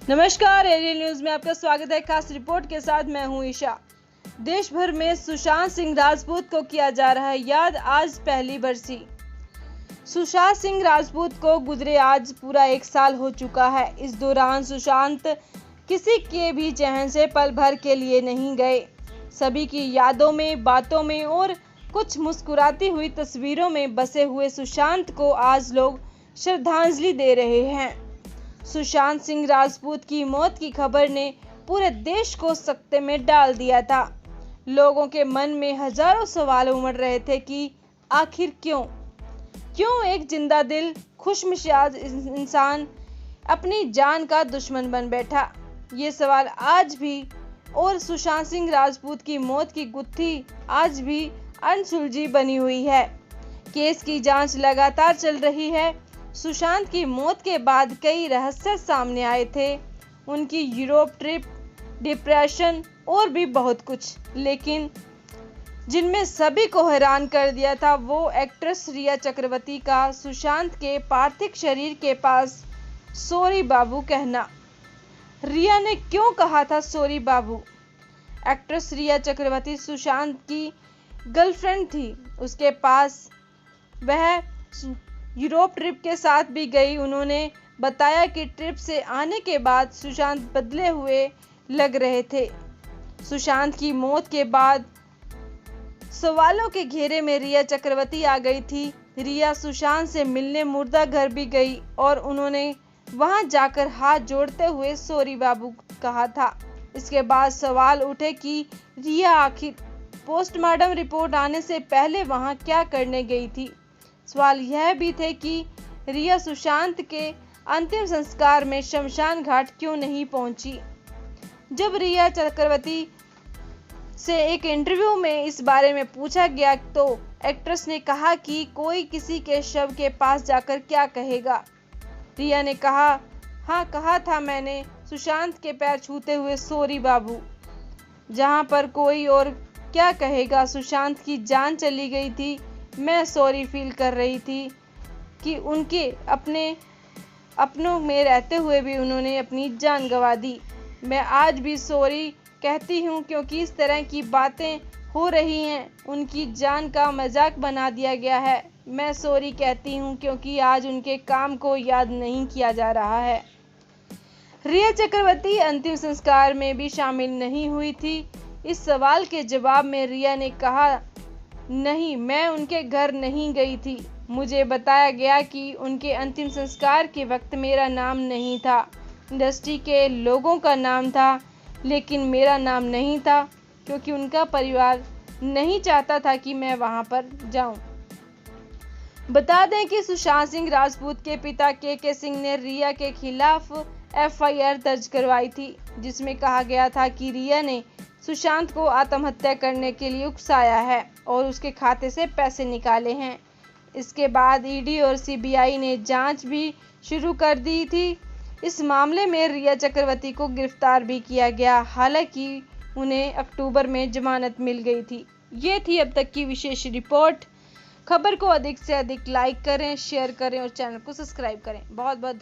नमस्कार, aerial news में आपका स्वागत है। खास रिपोर्ट के साथ मैं हूं ईशा। देश भर में सुशांत सिंह राजपूत को किया जा रहा है याद। आज पहली बरसी। सुशांत सिंह राजपूत को गुजरे आज पूरा 1 साल हो चुका है। इस दौरान सुशांत किसी के भी चैन से पल भर के लिए नहीं गए। सभी की यादों में, बातों में और कुछ मुस्कुराती हुई तस्वीरों में बसे हुए सुशांत को आज लोग श्रद्धांजलि दे रहे हैं। सुशांत सिंह राजपूत की मौत की खबर ने पूरे देश को सकते में डाल दिया था। लोगों के मन में हजारों सवाल उमड़ रहे थे कि आखिर क्यों एक जिंदा दिल, खुशमिजाज इंसान अपनी जान का दुश्मन बन बैठा। ये सवाल आज भी, और सुशांत सिंह राजपूत की मौत की गुत्थी आज भी अनसुलझी बनी हुई है। केस की जांच लगातार चल रही है। सुशांत की मौत के बाद कई रहस्य सामने आए थे, उनकी यूरोप ट्रिप, डिप्रेशन और भी बहुत कुछ, लेकिन जिनमें सभी को हैरान कर दिया था वो एक्ट्रेस रिया चक्रवर्ती का सुशांत के पार्थिव शरीर के पास सॉरी बाबू कहना। रिया ने क्यों कहा था सॉरी बाबू? एक्ट्रेस रिया चक्रवर्ती सुशांत की गर्लफ्रेंड थी। उसके पास वह यूरोप ट्रिप के साथ भी गई। उन्होंने बताया कि ट्रिप से आने के बाद सुशांत बदले हुए लग रहे थे। सुशांत की मौत के बाद सवालों के घेरे में रिया चक्रवर्ती आ गई थी। रिया सुशांत से मिलने मुर्दा घर भी गई और उन्होंने वहां जाकर हाथ जोड़ते हुए सॉरी बाबू कहा था। इसके बाद सवाल उठे कि रिया आखिर पोस्टमार्टम रिपोर्ट आने से पहले वहां क्या करने गई थी। सवाल यह भी थे कि रिया सुशांत के अंतिम संस्कार में शमशान घाट क्यों नहीं पहुंची। जब रिया चक्रवर्ती से एक इंटरव्यू में इस बारे में पूछा गया तो एक्ट्रेस ने कहा कि कोई किसी के शव के पास जाकर क्या कहेगा। रिया ने कहा, हाँ कहा था मैंने सुशांत के पैर छूते हुए सॉरी बाबू। जहां पर कोई और क्या कहेगा, सुशांत की जान चली गई थी। मैं सॉरी फील कर रही थी कि उनके अपनों में रहते हुए भी उन्होंने अपनी जान गंवा दी। मैं आज भी सॉरी कहती हूँ क्योंकि इस तरह की बातें हो रही हैं, उनकी जान का मजाक बना दिया गया है। मैं सॉरी कहती हूँ क्योंकि आज उनके काम को याद नहीं किया जा रहा है। रिया चक्रवर्ती अंतिम संस्कार में भी शामिल नहीं हुई थी। इस सवाल के जवाब में रिया ने कहा, नहीं, मैं उनके घर नहीं गई थी। मुझे बताया गया कि उनके अंतिम संस्कार के वक्त मेरा नाम नहीं था। इंडस्ट्री के लोगों का नाम था, लेकिन मेरा नाम नहीं था क्योंकि उनका परिवार नहीं चाहता था कि मैं वहां पर जाऊं। बता दें कि सुशांत सिंह राजपूत के पिता के सिंह ने रिया के खिलाफ FIR दर्ज करवाई थी, जिसमें कहा गया था कि रिया ने सुशांत को आत्महत्या करने के लिए उकसाया है और उसके खाते से पैसे निकाले हैं। इसके बाद ED और CBI ने जांच भी शुरू कर दी थी। इस मामले में रिया चक्रवर्ती को गिरफ्तार भी किया गया, हालांकि उन्हें अक्टूबर में जमानत मिल गई थी। ये थी अब तक की विशेष रिपोर्ट। खबर को अधिक से अधिक लाइक करें, शेयर करें और चैनल को सब्सक्राइब करें। बहुत बहुत